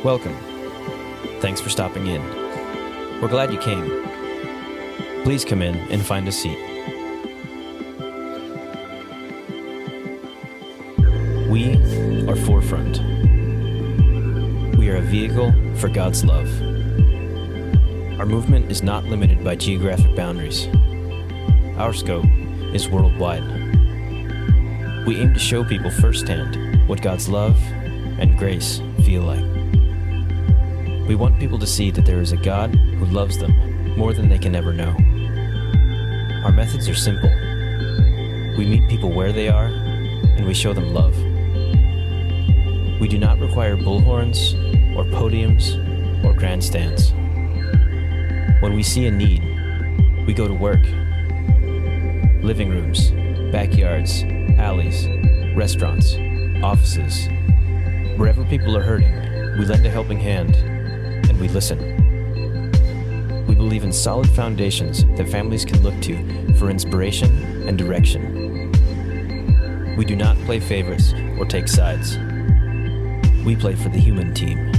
Welcome. Thanks for stopping in. We're glad you came. Please come in and find a seat. We are Forefront. We are a vehicle for God's love. Our movement is not limited by geographic boundaries. Our scope is worldwide. We aim to show people firsthand what God's love and grace feel like. We want people to see that there is a God who loves them more than they can ever know. Our methods are simple. We meet people where they are, and we show them love. We do not require bullhorns, or podiums, or grandstands. When we see a need, we go to work. Living rooms, backyards, alleys, restaurants, offices. Wherever people are hurting, we lend a helping hand, and we listen. We believe in solid foundations that families can look to for inspiration and direction. We do not play favorites or take sides. We play for the human team.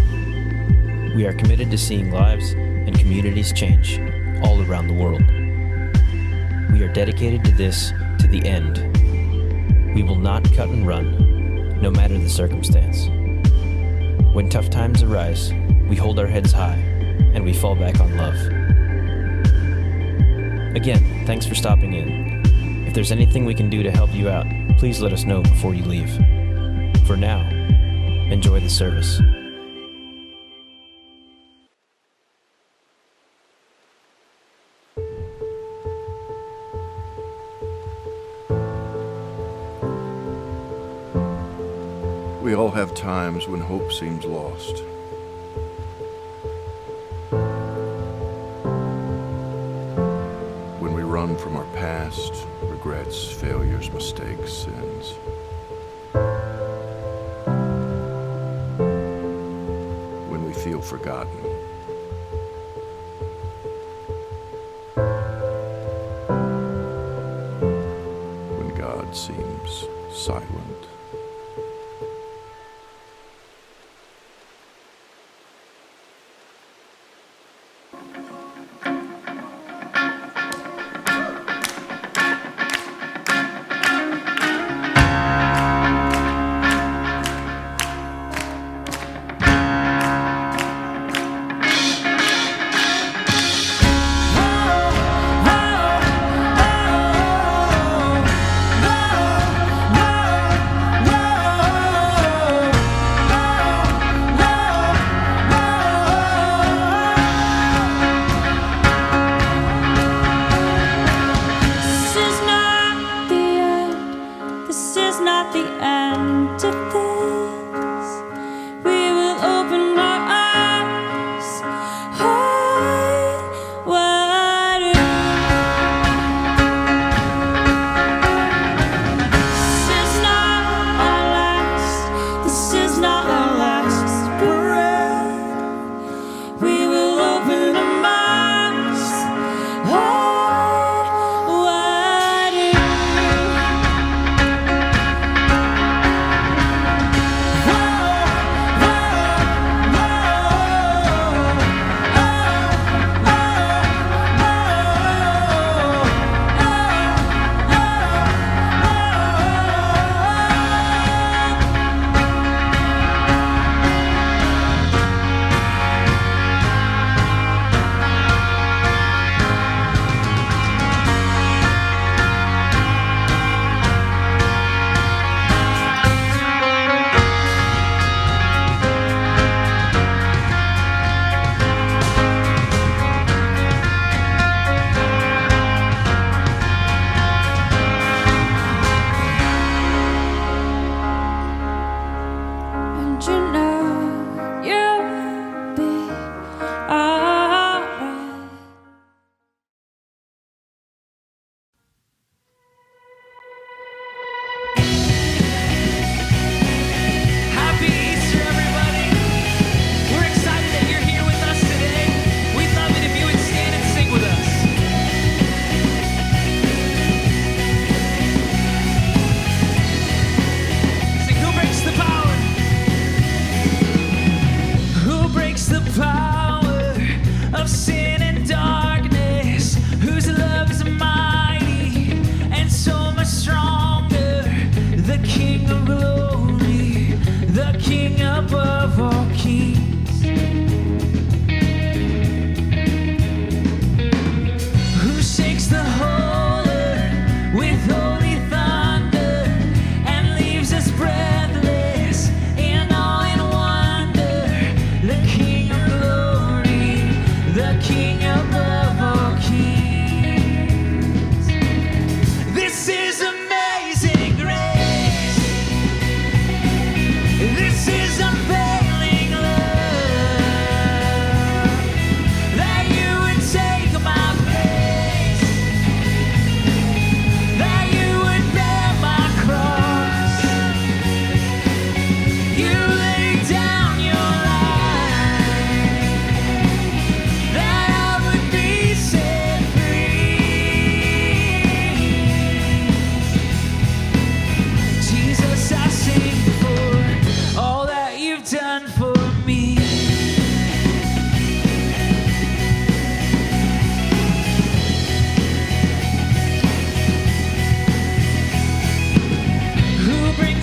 We are committed to seeing lives and communities change all around the world. We are dedicated to this to the end. We will not cut and run, no matter the circumstance. When tough times arise, we hold our heads high and we fall back on love. Again, thanks for stopping in. If there's anything we can do to help you out, please let us know before you leave. For now, enjoy the service. We all have times when hope seems lost. When we run from our past, regrets, failures, mistakes, sins. When we feel forgotten. When God seems silent.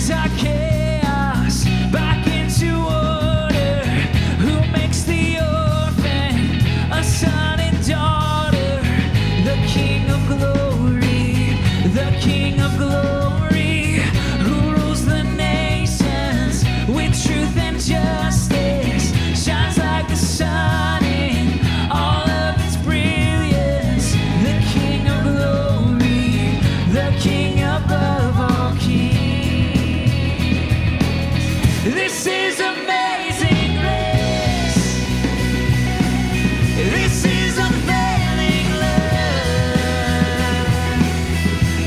turns our chaos back into order, who makes the orphan a son and daughter, the King of glory, the King of glory, who rules the nations with truth and justice, shines like the sun in all of its brilliance, the King of glory, the King above all kings. This is amazing grace. This is unfailing love,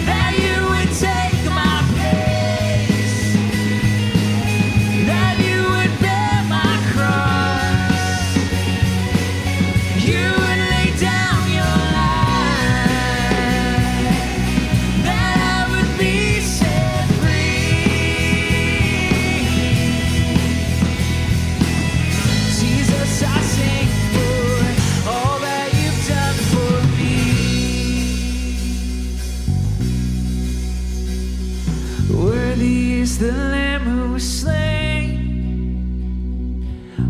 that you would take my place, that you would bear my cross, you would lay down your life, that I would be set free. Jesus, I sing for all that you've done for me. Worthy is the Lamb who was slain.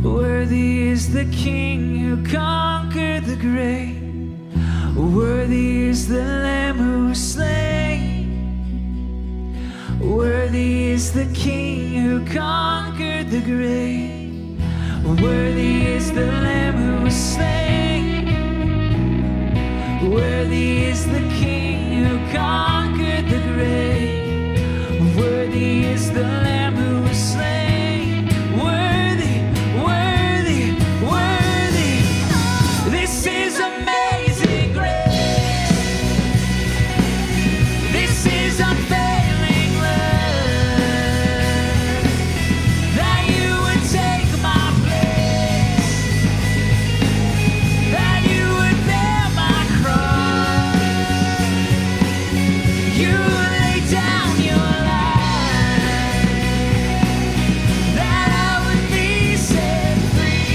Worthy is the King who conquered the grave. Worthy is the Lamb who was slain. Worthy is the King who conquered the grave. Worthy is the Lamb who was slain. Worthy is the King who conquered the grave. Worthy is the Lamb who was slain. Worthy, worthy, worthy. This is amazing grace. This is unfailing love, that you would take my place, that you would bear my cross, you would lay down your life, that I would be set free.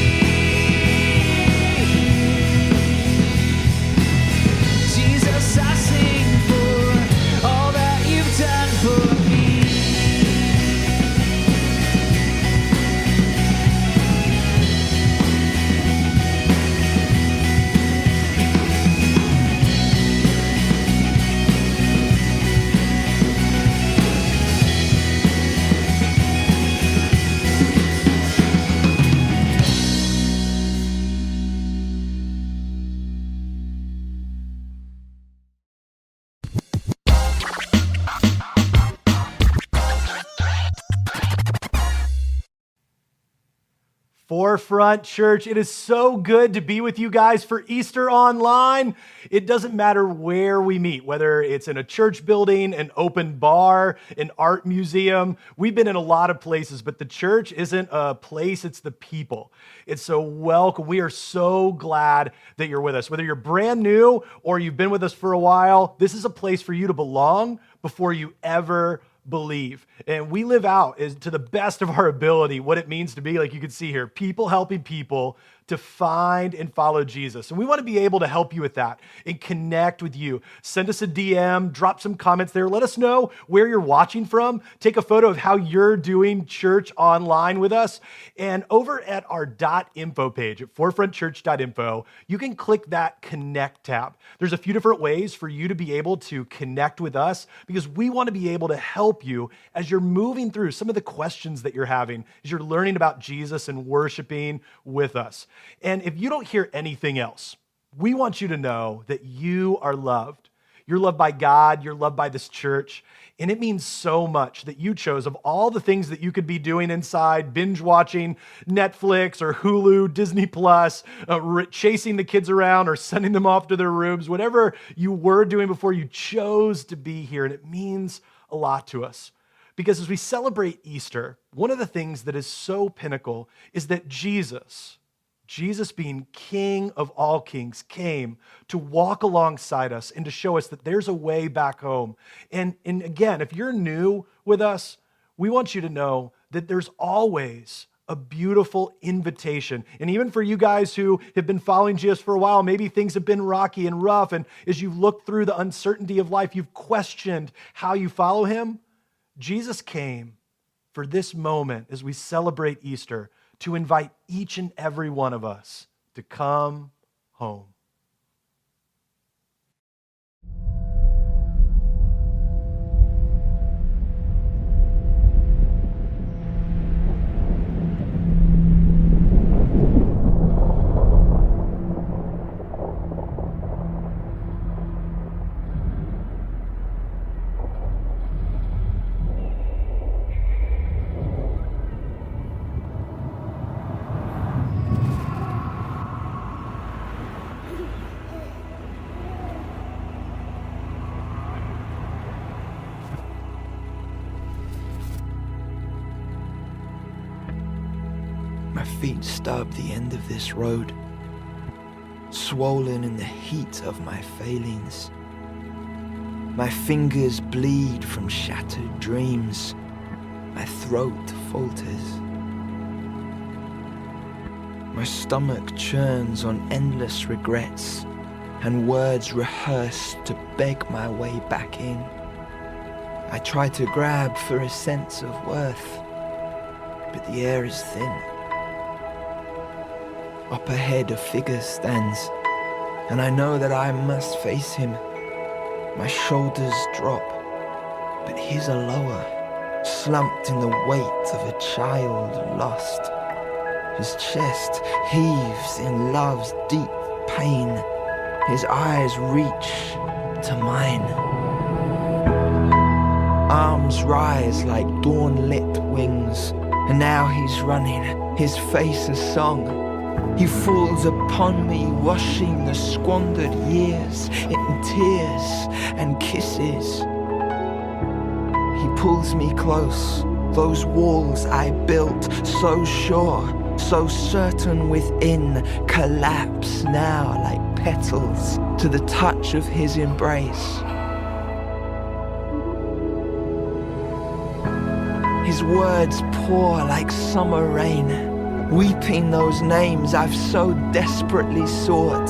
Jesus, I sing for all that you've done for me. Forefront Church, it is so good to be with you guys for Easter Online. It doesn't matter where we meet, whether it's in a church building, an open bar, an art museum. We've been in a lot of places, but the church isn't a place, it's the people. It's so welcome. We are so glad that you're with us. Whether you're brand new or you've been with us for a while, this is a place for you to belong before you ever believe. And we live out to the best of our ability what it means to be, like you can see here, people helping people to find and follow Jesus. And we want to be able to help you with that and connect with you. Send us a DM, drop some comments there. Let us know where you're watching from. Take a photo of how you're doing church online with us. And over at our .info page at forefrontchurch.info, you can click that connect tab. There's a few different ways for you to be able to connect with us because we want to be able to help you as you're moving through some of the questions that you're having, as you're learning about Jesus and worshiping with us. And if you don't hear anything else, we want you to know that you are loved. You're loved by God, you're loved by this church, and it means so much that you chose, of all the things that you could be doing inside, binge watching Netflix or Hulu, Disney Plus, chasing the kids around or sending them off to their rooms, whatever you were doing before, you chose to be here, and it means a lot to us. Because as we celebrate Easter, one of the things that is so pinnacle is that Jesus being King of all kings, came to walk alongside us and to show us that there's a way back home. And again, if you're new with us, we want you to know that there's always a beautiful invitation. And even for you guys who have been following Jesus for a while, maybe things have been rocky and rough, and as you look through the uncertainty of life, you've questioned how you follow him. Jesus came for this moment as we celebrate Easter to invite each and every one of us to come home. My feet stub the end of this road, swollen in the heat of my failings. My fingers bleed from shattered dreams. My throat falters. My stomach churns on endless regrets, and words rehearse to beg my way back in. I try to grab for a sense of worth, but the air is thin. Up ahead a figure stands, and I know that I must face him. My shoulders drop, but his are lower, slumped in the weight of a child lost. His chest heaves in love's deep pain. His eyes reach to mine. Arms rise like dawn-lit wings, and now he's running, his face a song. He falls upon me, washing the squandered years in tears and kisses. He pulls me close, those walls I built, so sure, so certain within, collapse now like petals to the touch of his embrace. His words pour like summer rain, weeping those names I've so desperately sought.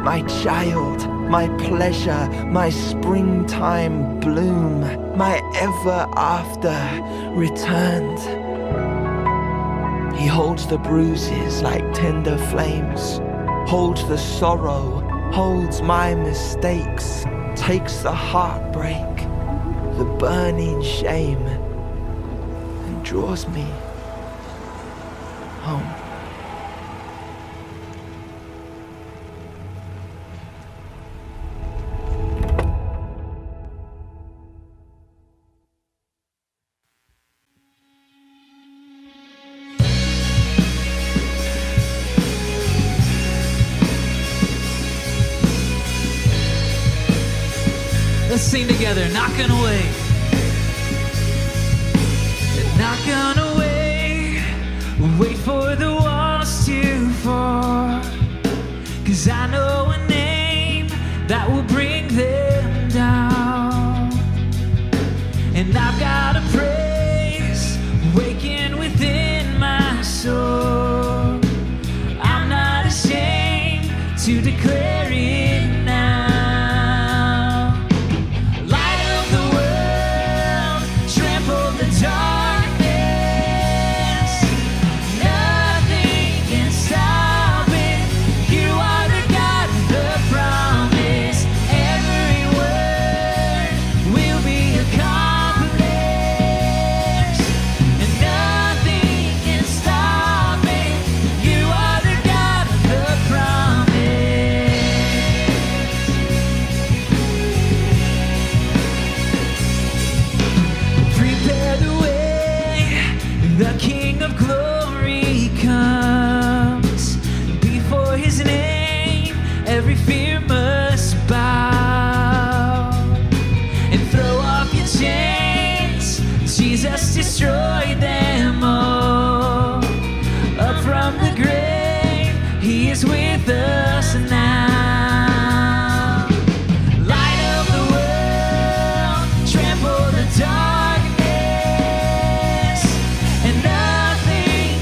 My child, my pleasure, my springtime bloom, my ever after returned. He holds the bruises like tender flames, holds the sorrow, holds my mistakes, takes the heartbreak, the burning shame, and draws me home. Let's sing together, knocking away. Knocking away, wait for the walls to fall. 'Cause I know a name that will bring them down. And I've got a praise waking within my soul. I'm not ashamed to declare it now. Destroy them all. Up from the grave, he is with us now. Light of the world, trample the darkness, and nothing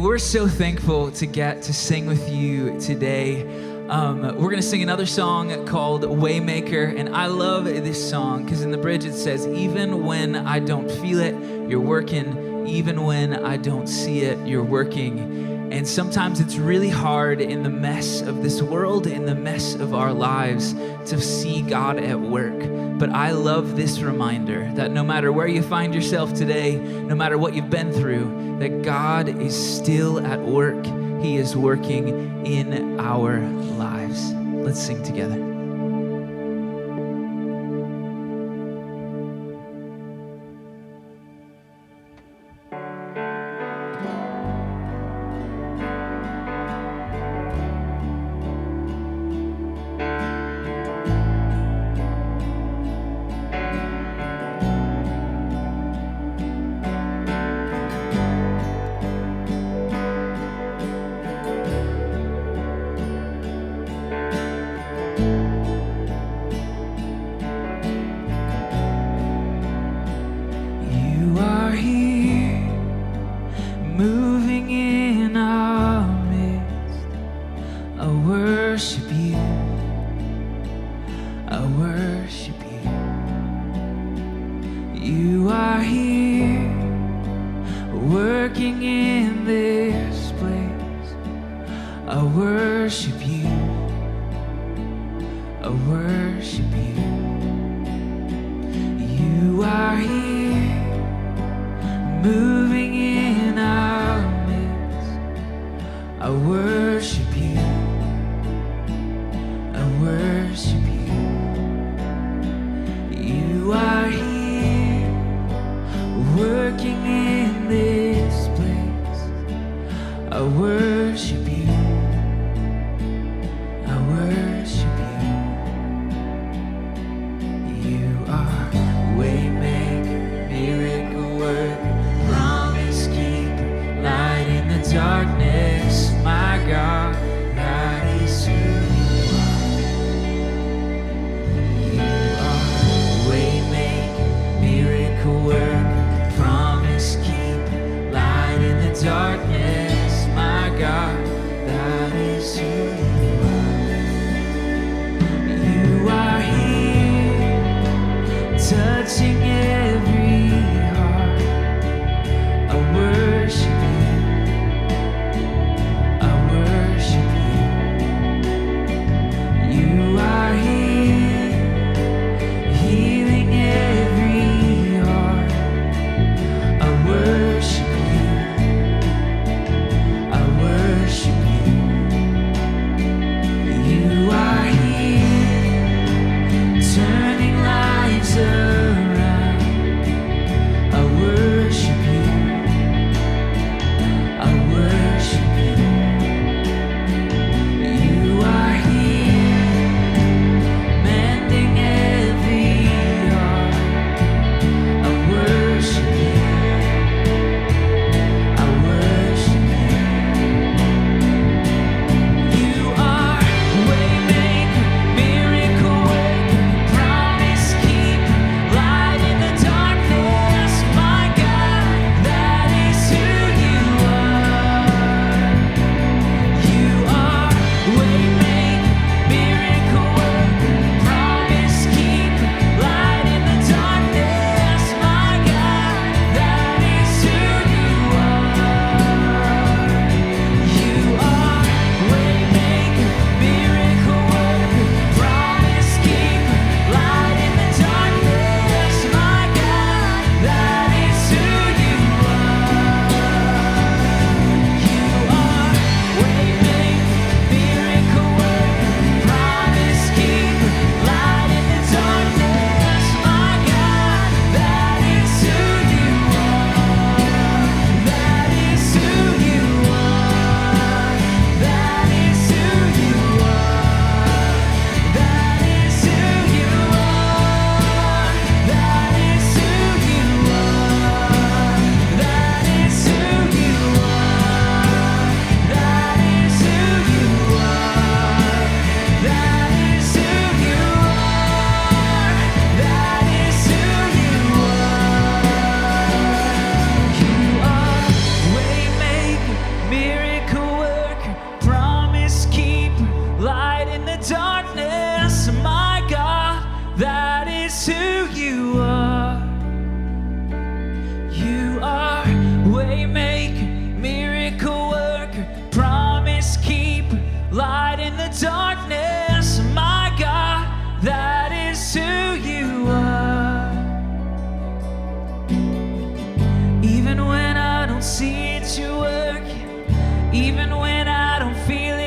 we're so thankful to get to sing with you today. We're going to sing another song called Waymaker, and I love this song because in the bridge it says, even when I don't feel it, you're working. Even when I don't see it, you're working. And sometimes it's really hard in the mess of this world, in the mess of our lives, to see God at work. But I love this reminder that no matter where you find yourself today, no matter what you've been through, that God is still at work. He is working in our lives. Let's sing together.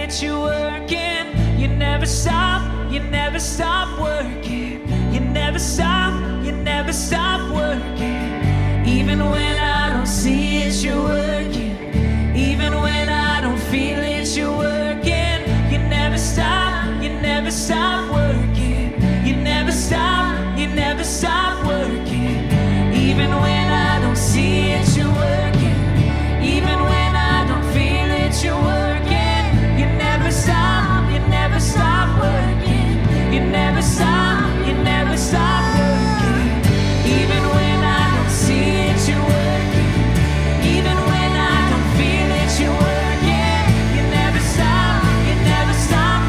that you're working. You never stop, you never stop working. You never stop working. Even when I don't see it, you're working. Even when I don't feel it, you're working. You never stop working. You never stop working. Even when I don't see it, you're working. Even when I don't feel it, you're working. You never stop working. You never stop working. Even when I don't see it, you're working. Even when I don't feel it, you're working. You never stop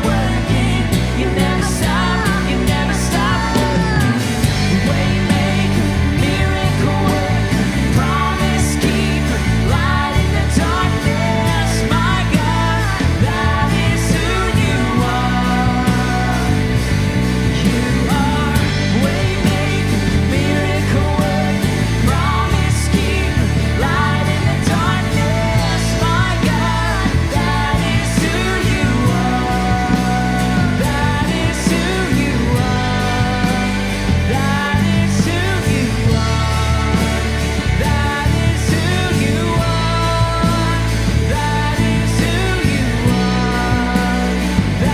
working. You never stop working. Waymaker, miracle worker, promise keeper, light in the darkness. My God, that is who you are. You are waymaker, miracle worker, promise keeper, light in the darkness. My God, that is who you are. That is who you are. That is who you are. That is who you are. That is who you are.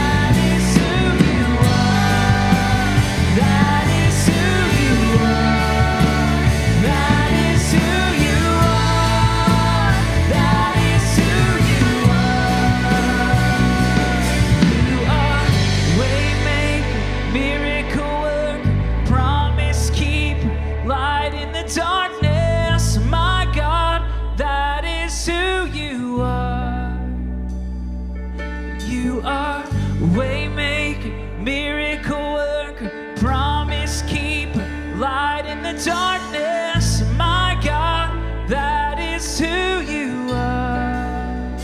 That is who you are. That is who you are. That is who you are. That is who you are. You are waymaker, miracle worker, promise keeper, light in the darkness. My God, that is who you are. You are waymaker, miracle worker, promise keeper, light in the darkness. My God, that is who you are.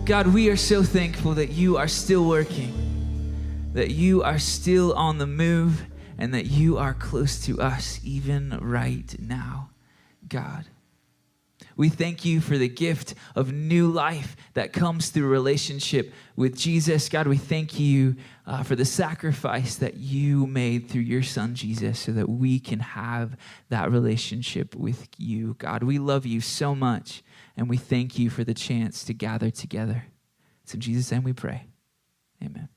God, we are so thankful that you are still working, that you are still on the move, and that you are close to us even right now, God. We thank you for the gift of new life that comes through relationship with Jesus. God, we thank you for the sacrifice that you made through your son, Jesus, so that we can have that relationship with you. God, we love you so much, and we thank you for the chance to gather together. It's in Jesus' name we pray. Amen.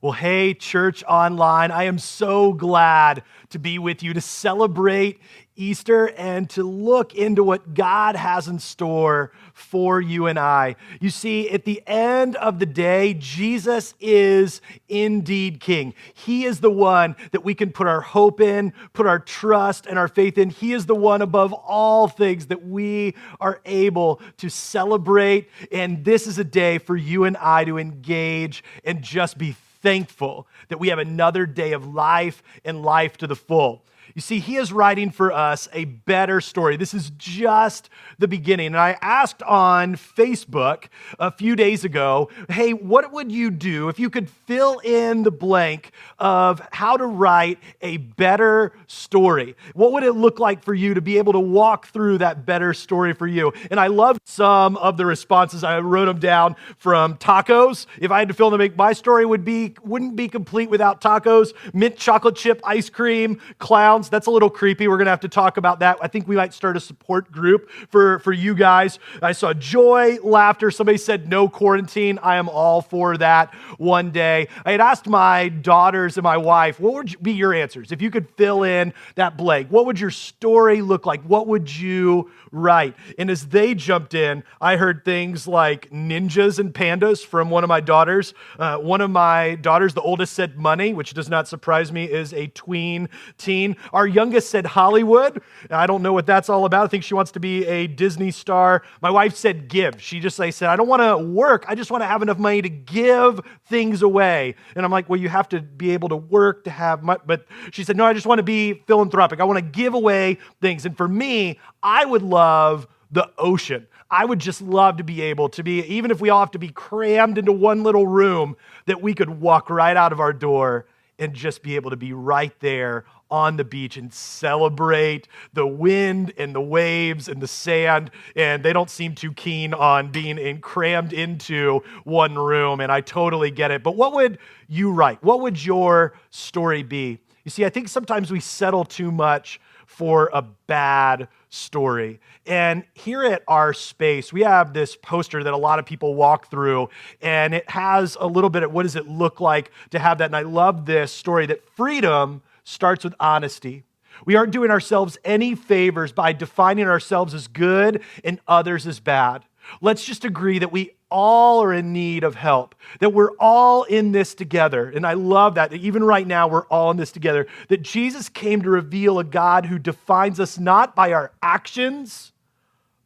Well, hey, Church Online, I am so glad to be with you to celebrate Easter and to look into what God has in store for you and I. You see, at the end of the day, Jesus is indeed King. He is the one that we can put our hope in, put our trust and our faith in. He is the one above all things that we are able to celebrate. And this is a day for you and I to engage and just be thankful that we have another day of life and life to the full. You see, he is writing for us a better story. This is just the beginning. And I asked on Facebook a few days ago, hey, what would you do if you could fill in the blank of how to write a better story? What would it look like for you to be able to walk through that better story for you? And I loved some of the responses. I wrote them down from tacos. If I had to fill in the blank, my story wouldn't be complete without tacos. Mint chocolate chip ice cream, clowns. That's a little creepy. We're going to have to talk about that. I think we might start a support group for you guys. I saw joy, laughter. Somebody said no quarantine. I am all for that one day. I had asked my daughters and my wife, what would be your answers? If you could fill in that blank, what would your story look like? What would you write? And as they jumped in, I heard things like ninjas and pandas from one of my daughters. One of my daughters, the oldest, said money, which does not surprise me, is a tween teen. Our youngest said Hollywood. I don't know what that's all about. I think she wants to be a Disney star. My wife said give. She said, I don't want to work. I just want to have enough money to give things away. And I'm like, well, you have to be able to work to have money. But she said, no, I just want to be philanthropic. I want to give away things. And for me, I would love the ocean. I would just love to be able to be, even if we all have to be crammed into one little room, that we could walk right out of our door and just be able to be right there on the beach and celebrate the wind and the waves and the sand. And they don't seem too keen on being crammed into one room. And I totally get it. But what would you write? What would your story be? You see, I think sometimes we settle too much for a bad story. And here at our space, we have this poster that a lot of people walk through, and it has a little bit of what does it look like to have that. And I love this story that freedom starts with honesty. We aren't doing ourselves any favors by defining ourselves as good and others as bad. Let's just agree that we all are in need of help, that we're all in this together. And I love that even right now, we're all in this together, that Jesus came to reveal a God who defines us not by our actions,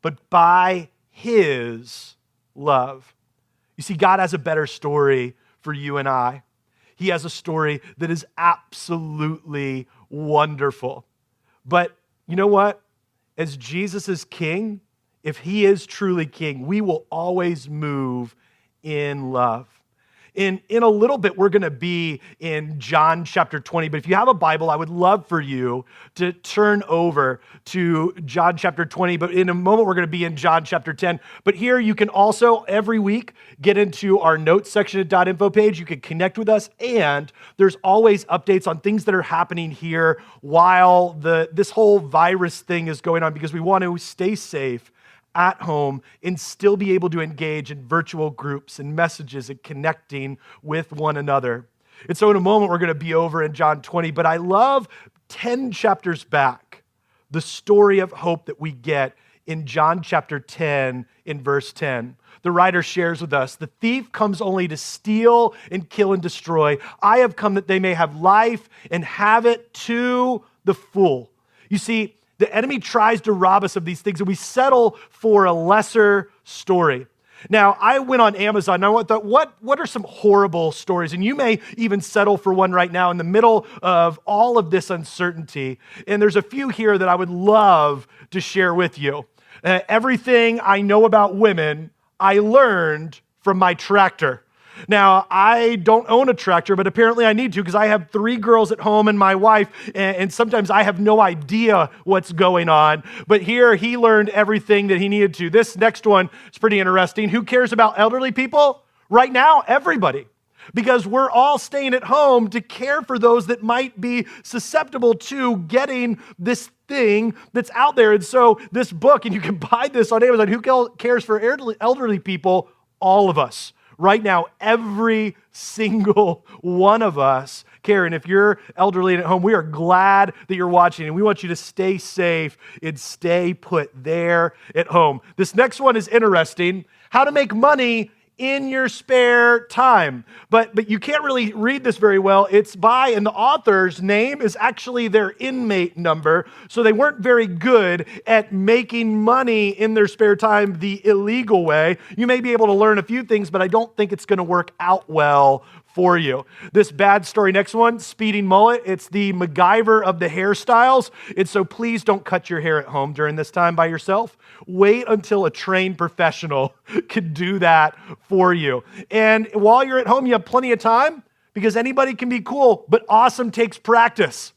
but by his love. You see, God has a better story for you and I. He has a story that is absolutely wonderful. But you know what? As Jesus is king, if he is truly king, we will always move in love. In a little bit, we're going to be in John chapter 20. But if you have a Bible, I would love for you to turn over to John chapter 20. But in a moment, we're going to be in John chapter 10. But here, you can also, every week, get into our notes section at .info page. You can connect with us. And there's always updates on things that are happening here while this whole virus thing is going on, because we want to stay safe at home and still be able to engage in virtual groups and messages and connecting with one another. And so in a moment, we're going to be over in John 20, but I love 10 chapters back, the story of hope that we get in John chapter 10 in verse 10. The writer shares with us, the thief comes only to steal and kill and destroy. I have come that they may have life and have it to the full. You see, the enemy tries to rob us of these things, and we settle for a lesser story. Now, I went on Amazon, and I thought, what are some horrible stories? And you may even settle for one right now in the middle of all of this uncertainty. And there's a few here that I would love to share with you. Everything I know about women, I learned from my tractor. Now, I don't own a tractor, but apparently I need to because I have 3 girls at home and my wife, and sometimes I have no idea what's going on. But here, he learned everything that he needed to. This next one is pretty interesting. Who cares about elderly people? Right now, everybody. Because we're all staying at home to care for those that might be susceptible to getting this thing that's out there. And so this book, and you can buy this on Amazon, who cares for elderly people? All of us. Right now, every single one of us care. And if you're elderly and at home, we are glad that you're watching, and we want you to stay safe and stay put there at home. This next one is interesting. How to make money in your spare time. But you can't really read this very well. It's by, and the author's name is actually their inmate number. So they weren't very good at making money in their spare time the illegal way. You may be able to learn a few things, but I don't think it's going to work out well for you. This bad story, next one, speeding mullet. It's the MacGyver of the hairstyles. And so please don't cut your hair at home during this time by yourself. Wait until a trained professional can do that for you. And while you're at home, you have plenty of time because anybody can be cool, but awesome takes practice.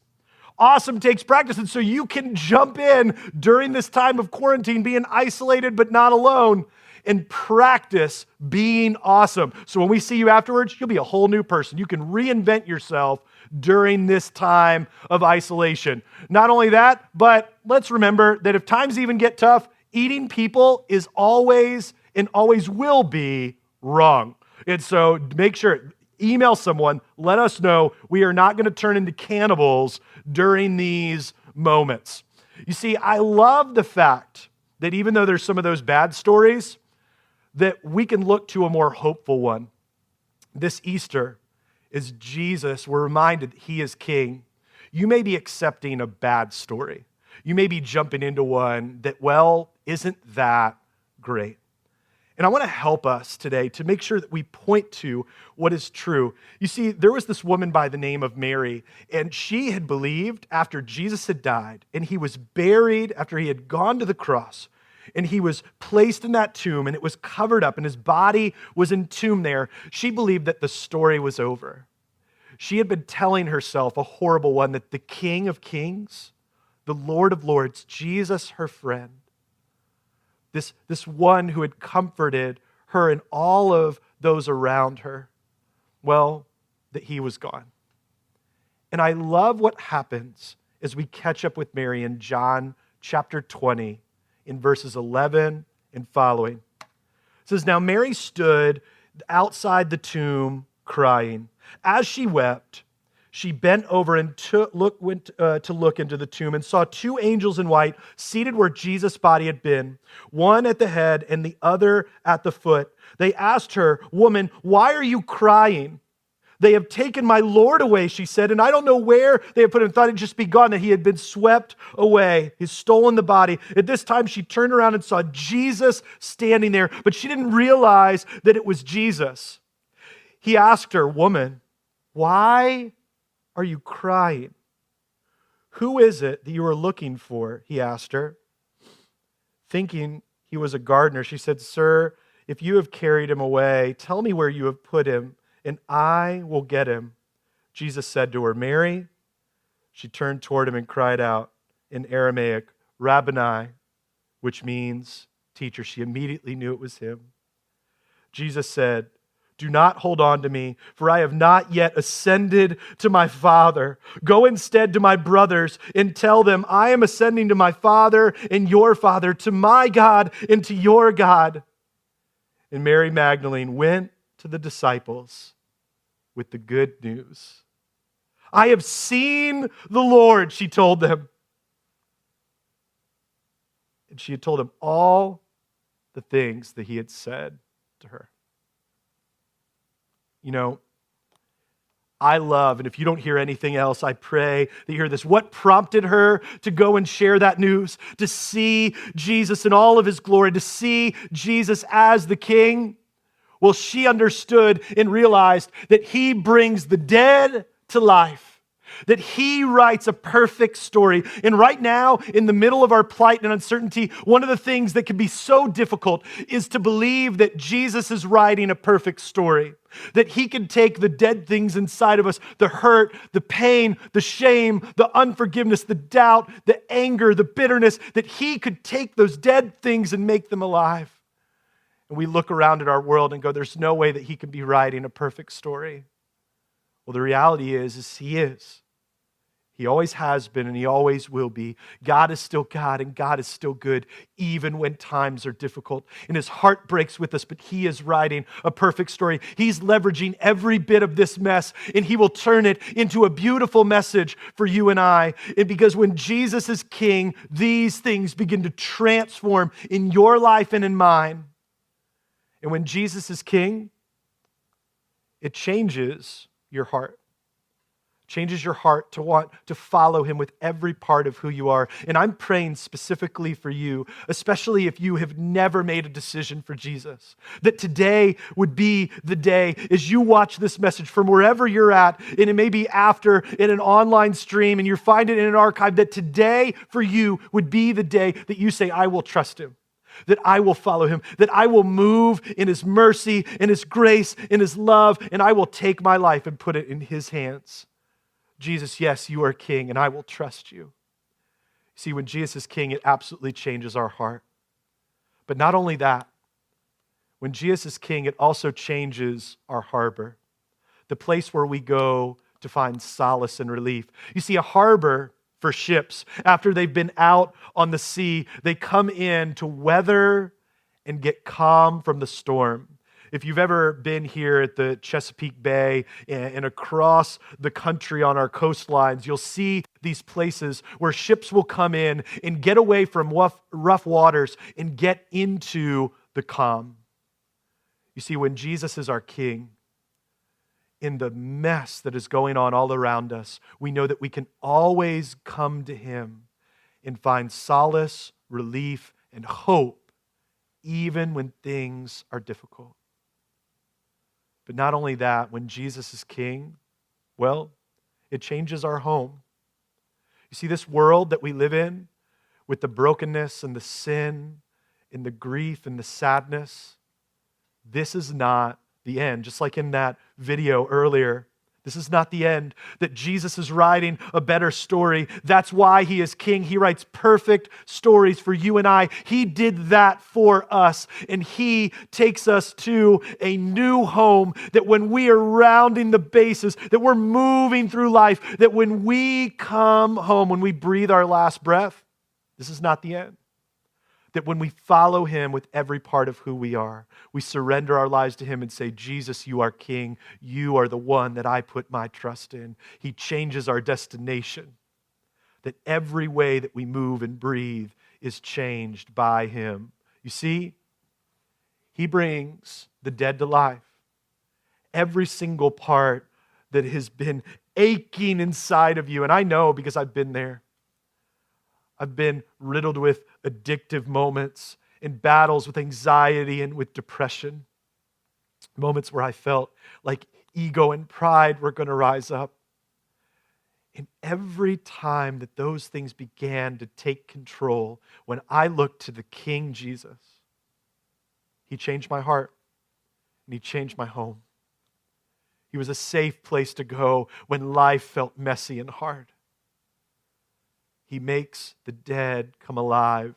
Awesome takes practice. And so you can jump in during this time of quarantine, being isolated but not alone, and practice being awesome. So when we see you afterwards, you'll be a whole new person. You can reinvent yourself during this time of isolation. Not only that, but let's remember that if times even get tough, eating people is always and always will be wrong. And so make sure, email someone, let us know. We are not going to turn into cannibals during these moments. You see, I love the fact that even though there's some of those bad stories, that we can look to a more hopeful one. This Easter is Jesus. We're reminded that he is king. You may be accepting a bad story. You may be jumping into one that, well, isn't that great. And I want to help us today to make sure that we point to what is true. You see, there was this woman by the name of Mary, and she had believed after Jesus had died, and he was buried after he had gone to the cross, and he was placed in that tomb, and it was covered up, and his body was entombed there. She believed that the story was over. She had been telling herself, a horrible one, that the King of Kings, the Lord of Lords, Jesus, her friend, this one who had comforted her and all of those around her, well, that he was gone. And I love what happens as we catch up with Mary in John chapter 20, in verses 11 and following. It says, "Now Mary stood outside the tomb crying. As she wept, she bent over and went to look into the tomb and saw two angels in white seated where Jesus' body had been, one at the head and the other at the foot. They asked her, 'Woman, why are you crying?' 'They have taken my Lord away,' she said, 'and I don't know where they have put him.'" Thought he'd just be gone, that he had been swept away. He's stolen the body. At this time, she turned around and saw Jesus standing there, but she didn't realize that it was Jesus. He asked her, "Woman, why are you crying? Who is it that you are looking for?" he asked her. Thinking he was a gardener, she said, "Sir, if you have carried him away, tell me where you have put him, and I will get him." Jesus said to her, "Mary." She turned toward him and cried out in Aramaic, "Rabboni," which means teacher. She immediately knew it was him. Jesus said, "Do not hold on to me, for I have not yet ascended to my Father. Go instead to my brothers and tell them, I am ascending to my Father and your Father, to my God and to your God." And Mary Magdalene went to the disciples with the good news. "I have seen the Lord," she told them. And she had told them all the things that he had said to her. You know, I love, and if you don't hear anything else, I pray that you hear this. What prompted her to go and share that news? To see Jesus in all of his glory, to see Jesus as the King? Well, she understood and realized that he brings the dead to life, that he writes a perfect story. And right now, in the middle of our plight and uncertainty, one of the things that can be so difficult is to believe that Jesus is writing a perfect story, that he can take the dead things inside of us, the hurt, the pain, the shame, the unforgiveness, the doubt, the anger, the bitterness, that he could take those dead things and make them alive. And we look around at our world and go, there's no way that he can be writing a perfect story. Well, the reality is he is. He always has been and he always will be. God is still God and God is still good, even when times are difficult. And his heart breaks with us, but he is writing a perfect story. He's leveraging every bit of this mess and he will turn it into a beautiful message for you and I. And because when Jesus is king, these things begin to transform in your life and in mine. And when Jesus is king, it changes your heart. Changes your heart to want to follow him with every part of who you are. And I'm praying specifically for you, especially if you have never made a decision for Jesus, that today would be the day as you watch this message from wherever you're at, and it may be after in an online stream and you find it in an archive, that today for you would be the day that you say, I will trust him, that I will follow him, that I will move in his mercy, in his grace, in his love, and I will take my life and put it in his hands. Jesus, yes, you are king, and I will trust you. See, when Jesus is king, it absolutely changes our heart. But not only that, when Jesus is king, it also changes our harbor, the place where we go to find solace and relief. You see, a harbor for ships, after they've been out on the sea, they come in to weather and get calm from the storm. If you've ever been here at the Chesapeake Bay and across the country on our coastlines, you'll see these places where ships will come in and get away from rough waters and get into the calm. You see, when Jesus is our king, in the mess that is going on all around us, we know that we can always come to him and find solace, relief, and hope, even when things are difficult. But not only that, when Jesus is king, well, it changes our home. You see, this world that we live in, with the brokenness and the sin and the grief and the sadness, this is not the end. Just like in that video earlier, this is not the end. That Jesus is writing a better story. That's why he is king. He writes perfect stories for you and I. He did that for us. And he takes us to a new home, that when we are rounding the bases, that we're moving through life, that when we come home, when we breathe our last breath, this is not the end. That when we follow him with every part of who we are, we surrender our lives to him and say, Jesus, you are king. You are the one that I put my trust in. He changes our destination. That every way that we move and breathe is changed by him. You see, he brings the dead to life. Every single part that has been aching inside of you. And I know because I've been there. I've been riddled with addictive moments, in battles with anxiety and with depression. Moments where I felt like ego and pride were going to rise up. And every time that those things began to take control, when I looked to the King Jesus, he changed my heart and he changed my home. He was a safe place to go when life felt messy and hard. He makes the dead come alive.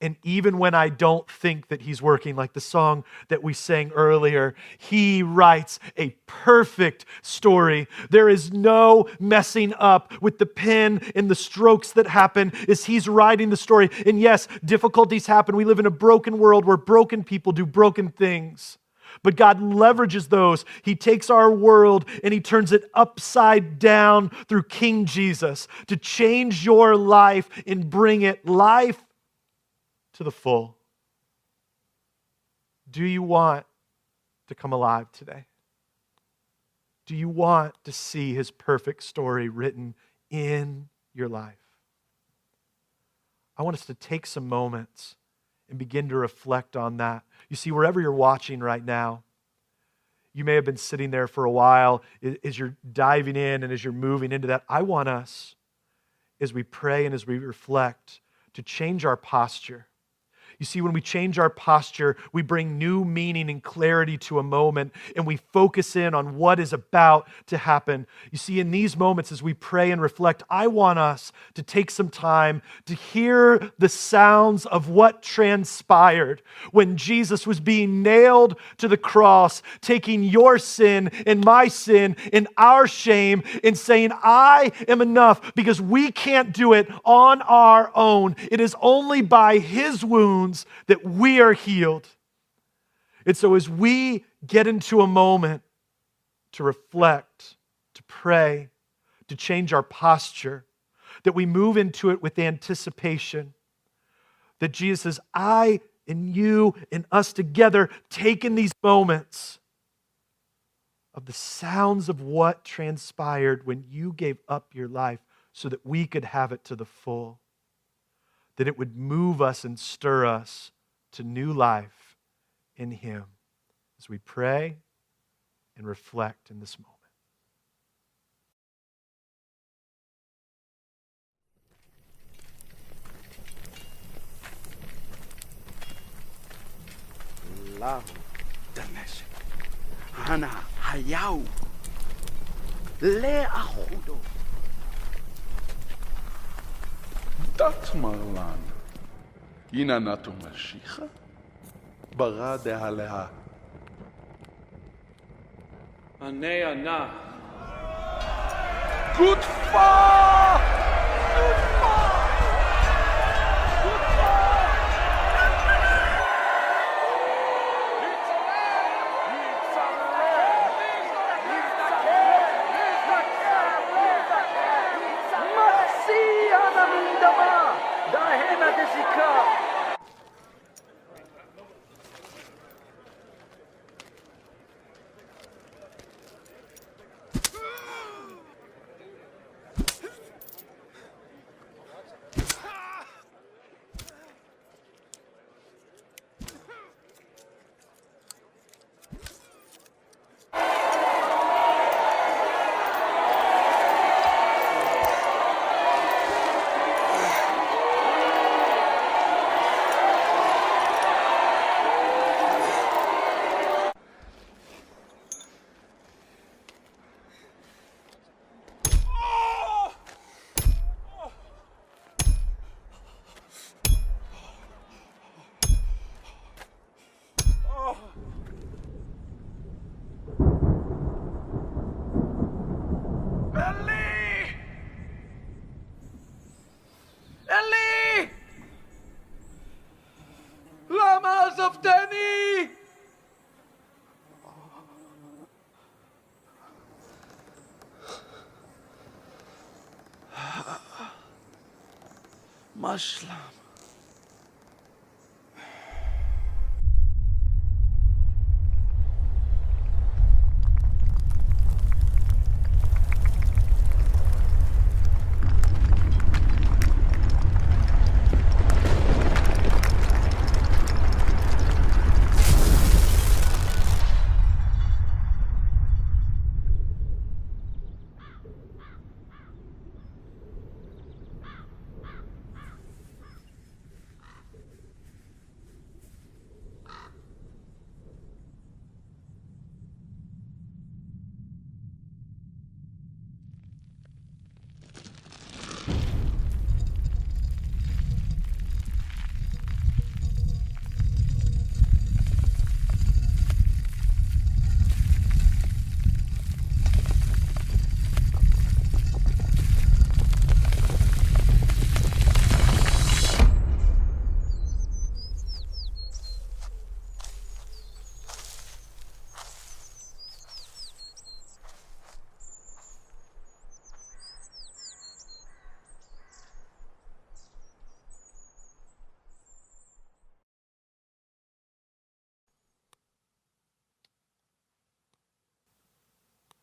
And even when I don't think that he's working, like the song that we sang earlier, he writes a perfect story. There is no messing up with the pen and the strokes that happen as he's writing the story. And yes, difficulties happen. We live in a broken world where broken people do broken things. But God leverages those. He takes our world and he turns it upside down through King Jesus to change your life and bring it life to the full. Do you want to come alive today? Do you want to see his perfect story written in your life? I want us to take some moments and begin to reflect on that. You see, wherever you're watching right now, you may have been sitting there for a while as you're diving in and as you're moving into that. I want us, as we pray and as we reflect, to change our posture. You see, when we change our posture, we bring new meaning and clarity to a moment, and we focus in on what is about to happen. You see, in these moments, as we pray and reflect, I want us to take some time to hear the sounds of what transpired when Jesus was being nailed to the cross, taking your sin and my sin and our shame and saying, I am enough, because we can't do it on our own. It is only by his wounds that we are healed. And so as we get into a moment to reflect, to pray, to change our posture, that we move into it with anticipation, that Jesus says, I and you and us together take in these moments of the sounds of what transpired when you gave up your life so that we could have it to the full, that it would move us and stir us to new life in Him as we pray and reflect in this moment. Lahu Danesh Hana Hayau Le Ahodo Tatmarlan Inanatu Mashicha Bara de Haleha Anea na. Good far! Good far! Good far! Eli! Lama Zaftani! Mashlam.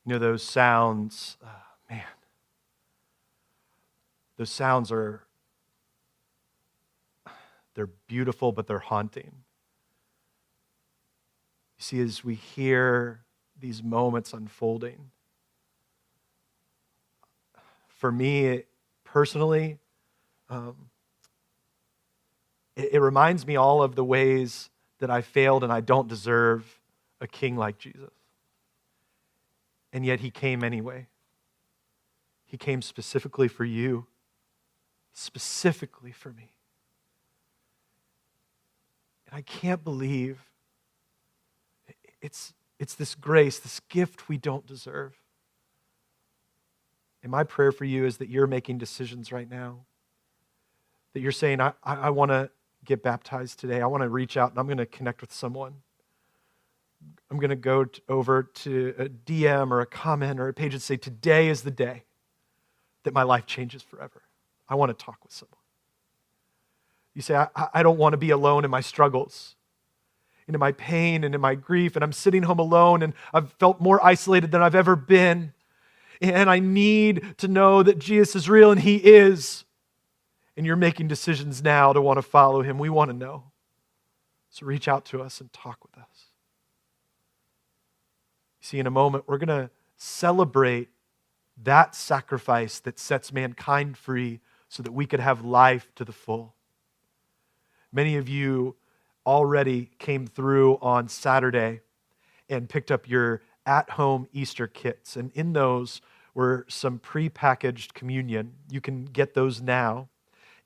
You know, those sounds, man, those sounds they're beautiful, but they're haunting. You see, as we hear these moments unfolding, for me, personally, it reminds me all of the ways that I failed and I don't deserve a king like Jesus. And yet He came anyway. He came specifically for you, specifically for me. And I can't believe it's this grace, this gift we don't deserve. And my prayer for you is that you're making decisions right now, that you're saying, I want to get baptized today. I want to reach out and I'm going to connect with someone. I'm going to go over to a DM or a comment or a page and say, today is the day that my life changes forever. I want to talk with someone. You say, I don't want to be alone in my struggles, and in my pain and in my grief, and I'm sitting home alone, and I've felt more isolated than I've ever been. And I need to know that Jesus is real, and he is. And you're making decisions now to want to follow him. We want to know. So reach out to us and talk with us. See, in a moment, we're going to celebrate that sacrifice that sets mankind free so that we could have life to the full. Many of you already came through on Saturday and picked up your at-home Easter kits. And in those were some pre-packaged communion. You can get those now.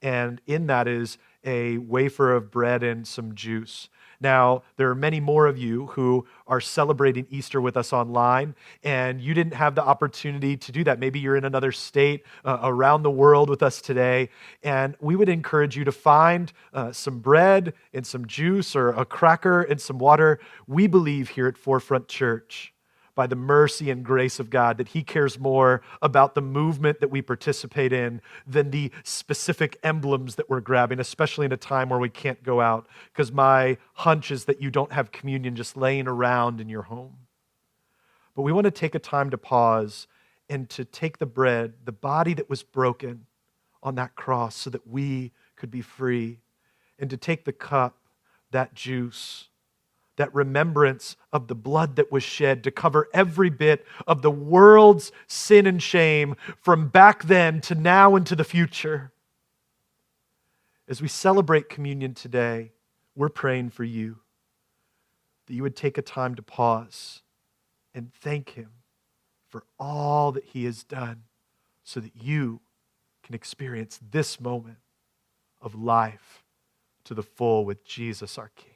And in that is a wafer of bread and some juice. Now, there are many more of you who are celebrating Easter with us online, and you didn't have the opportunity to do that. Maybe you're in another state around the world with us today, and we would encourage you to find some bread and some juice or a cracker and some water. We believe here at Forefront Church, by the mercy and grace of God, that he cares more about the movement that we participate in than the specific emblems that we're grabbing, especially in a time where we can't go out, because my hunch is that you don't have communion just laying around in your home. But we want to take a time to pause and to take the bread, the body that was broken on that cross so that we could be free, and to take the cup, that juice, that remembrance of the blood that was shed to cover every bit of the world's sin and shame from back then to now and to the future. As we celebrate communion today, we're praying for you, that you would take a time to pause and thank him for all that he has done so that you can experience this moment of life to the full with Jesus our King.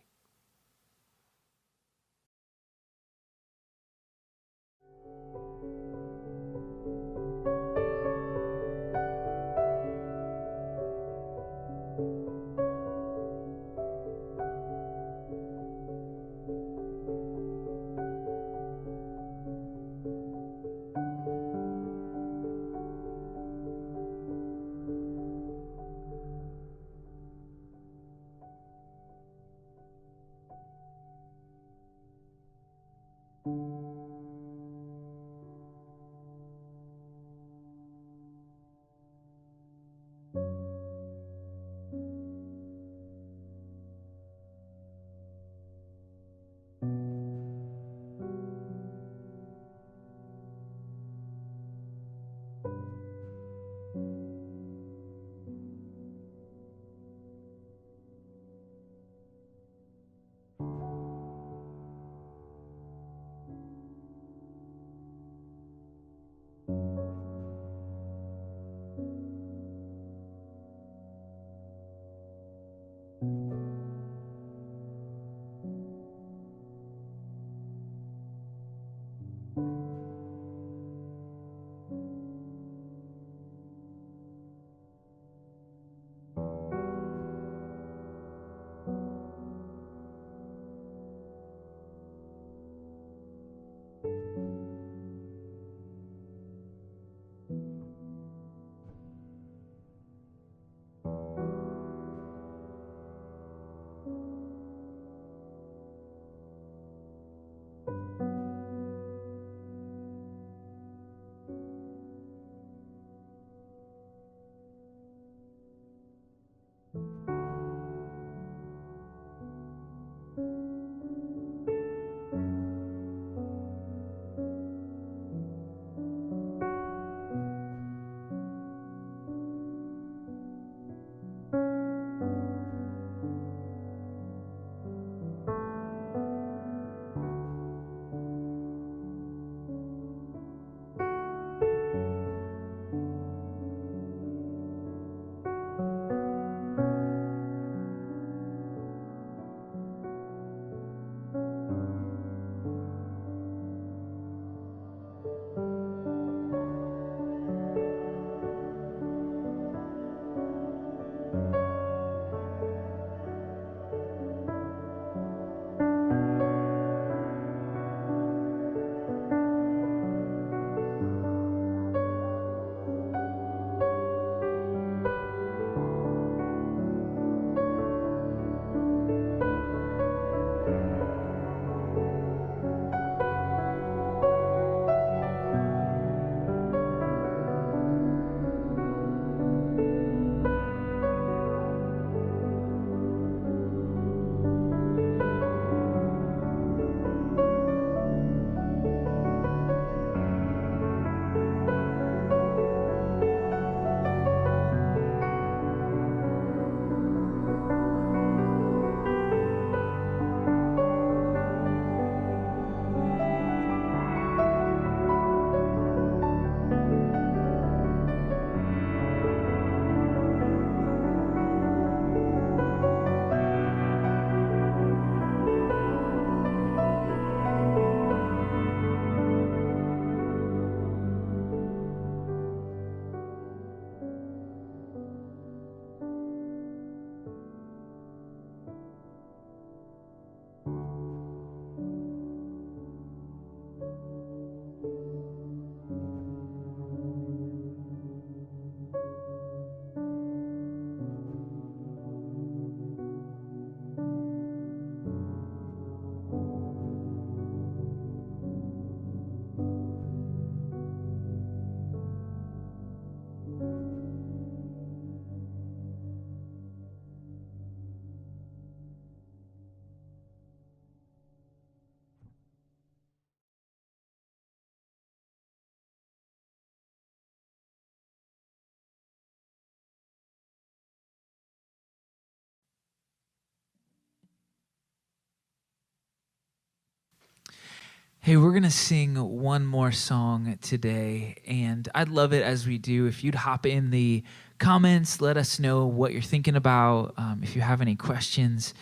Hey, we're going to sing one more song today, and I'd love it as we do if you'd hop in the comments, let us know what you're thinking about, if you have any questions.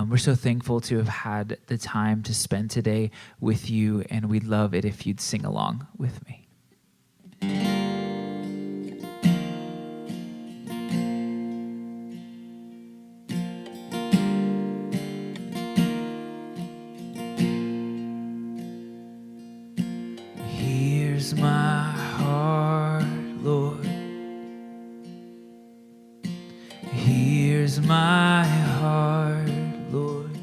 We're so thankful to have had the time to spend today with you, and we'd love it if you'd sing along with me. Here's my heart, Lord. Here's my heart, Lord.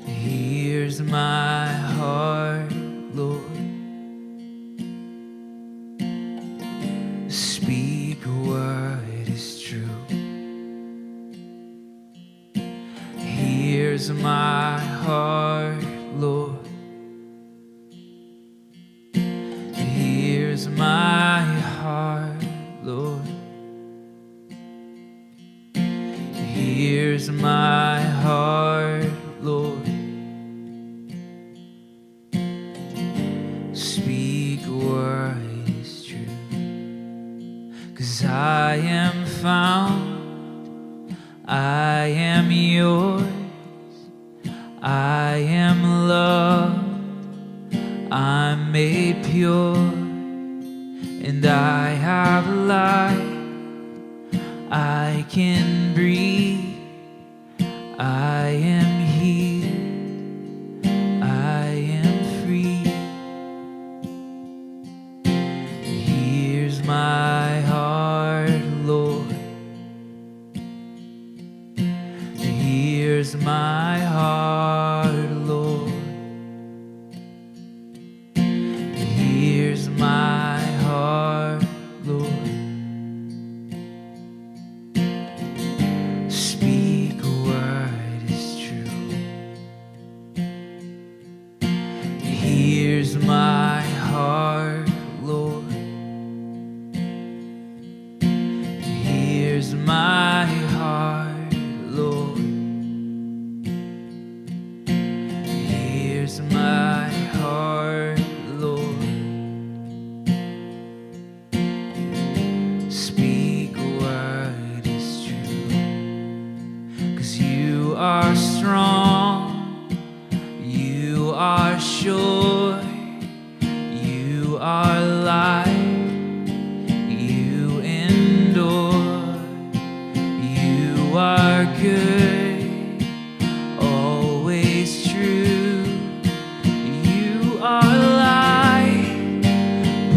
Here's my heart, Lord. Speak what is true. Here's my heart, Lord. Here's my heart, Lord. Here's my heart, Lord. Speak what is true. 'Cause I am found, I am yours, I am loved, I'm made pure, and I have life. I can breathe, I am healed, I am free. Here's my heart, Lord. Here's my heart, Lord. Here's my heart, Lord. Speak what is true. Here's my heart, Lord. Here's my heart, Lord. Here's my heart, Lord. Speak what is true. 'Cause you are strong, you are sure, you are light, you endure, you are good, always true, you are light,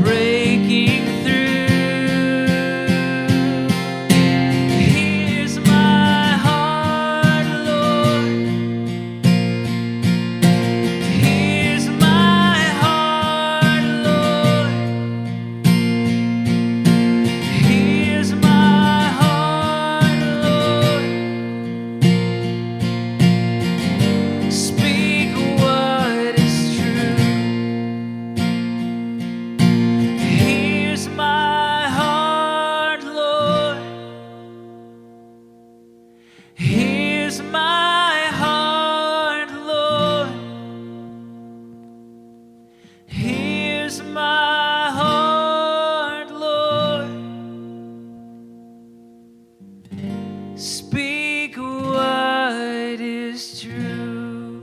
breaking through. Here's my heart, Lord. Here's my heart, Lord. Here's my heart, Lord. Speak what is true. Here's my heart, Lord. Here's my heart, Lord. Here's my heart, Lord. Speak what is true.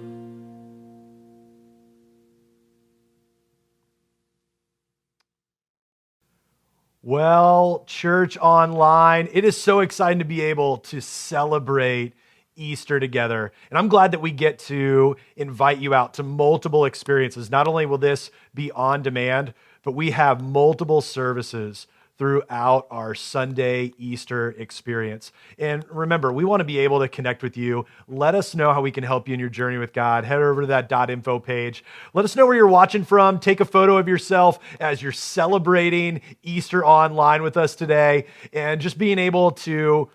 Well, church online, it is so exciting to be able to celebrate Easter together. And I'm glad that we get to invite you out to multiple experiences. Not only will this be on demand, but we have multiple services throughout our Sunday Easter experience. And remember, we want to be able to connect with you. Let us know how we can help you in your journey with God. Head over to that .info page. Let us know where you're watching from. Take a photo of yourself as you're celebrating Easter online with us today. And just being able to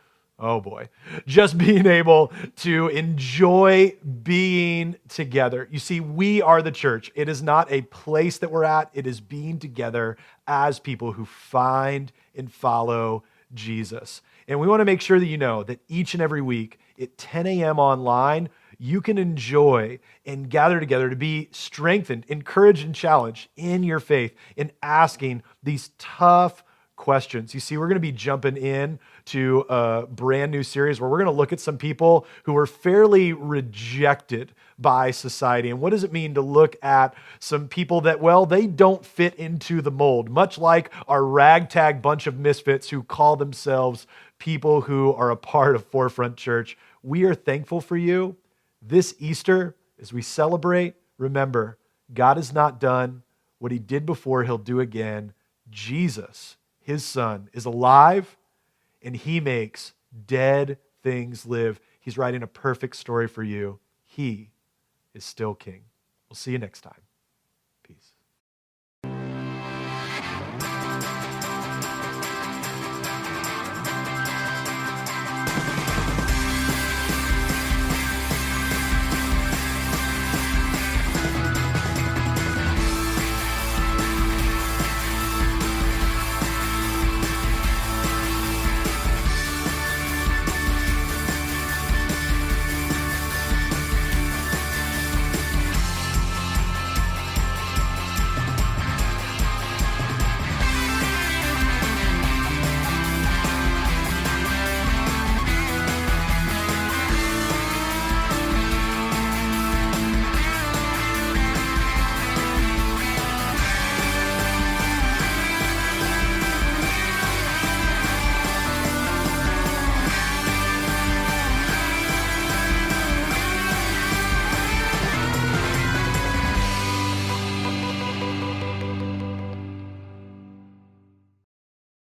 just being able to enjoy being together. You see, we are the church. It is not a place that we're at. It is being together as people who find and follow Jesus. And we want to make sure that you know that each and every week at 10 a.m. online, you can enjoy and gather together to be strengthened, encouraged, and challenged in your faith in asking these tough questions. You see, we're going to be jumping in to a brand new series where we're going to look at some people who were fairly rejected by society. And what does it mean to look at some people that, well, they don't fit into the mold, much like our ragtag bunch of misfits who call themselves people who are a part of Forefront Church. We are thankful for you. This Easter, as we celebrate, remember, God is not done. What he did before, he'll do again. Jesus, his son, is alive, and he makes dead things live. He's writing a perfect story for you. He is still king. We'll see you next time. Peace.